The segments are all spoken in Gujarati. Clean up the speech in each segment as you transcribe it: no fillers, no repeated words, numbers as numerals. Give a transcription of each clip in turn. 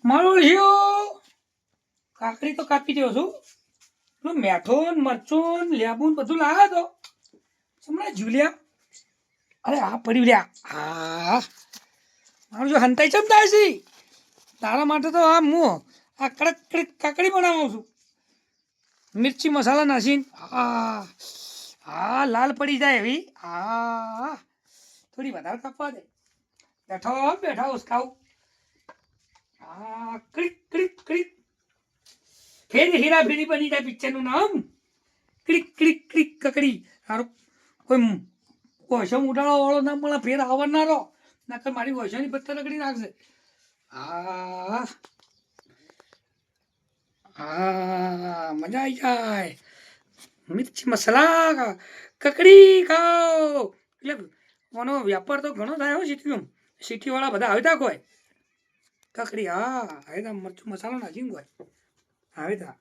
મારો લ્યો કાકડી તો કાપી દો છું. પેલું મેઠો મરચું લેબુ બધું લાવ્યો તો હમણાં જુલિયા. અરે આ પડ્યું લ્યા. હા મારું જો હંતાઈ ચમતા છે તારા માટે તો આ હું આ કડક કડક કાકડી બનાવું છું. મિર્ચી મસાલા નાખીને હા હા લાલ પડી જાય એવી. હા થોડી વધારે કાપવા દે. બેઠો બેઠા ઉસકાવું. હા ક્રિક ક્રિક ક્રિક ફેર હીરા ફેરી બની જાય પિક્ચરનું નામ. ક્રિક ક્રિક ક્રિક કકડી. સારું કોઈ વોશો ઉડાડવા વાળો ના મળે ફેર આવનારો નકર મારી વોશોની પથ્થર રગડી નાખશે. હા હા મજા આવી જાય. મિર્ચી મસાલા કકડી ખાઓ એટલે આનો વ્યાપાર તો ઘણો થાય હો સિટીમાં. સિટીવાળા બધા આવી તા કોઈ કકડી હા આવી તા મરચું મસાલો નાખીને કોઈ આવી તા.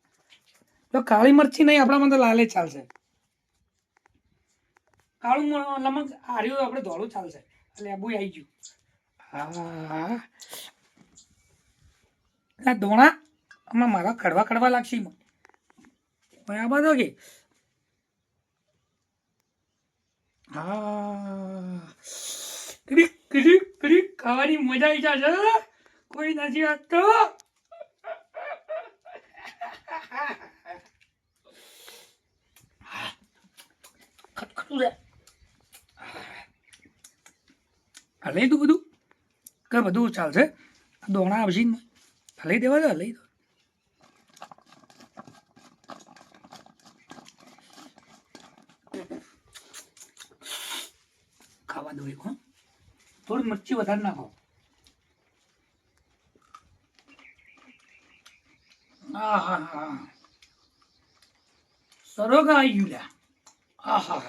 તો કાળી મરચી નહીં આપણામાં તો લાલે ચાલશે. કાળું લમક હાર્યું આપણે ધોળું ચાલશે. એટલે આબુ આવી ગયું. હા એટલે ધોણા હમણાં મારા કડવા કડવા લાગશે બરાબર તો કે હા ક્રિક ક્રિક ક્રિક ખાવાની મજા આવી જશે. કોઈ નથી વાગતો. ખટખટું છે હલાઈ દઉં બધું કે બધું ચાલશે. દોણા આવશે હલાઈ દેવા દે હલાઈ દો. ખાવા દો એક હો થોડી મરચી વધારે નાખો. હા હા હા સરોગા આવી ગયું લ્યા. હા હા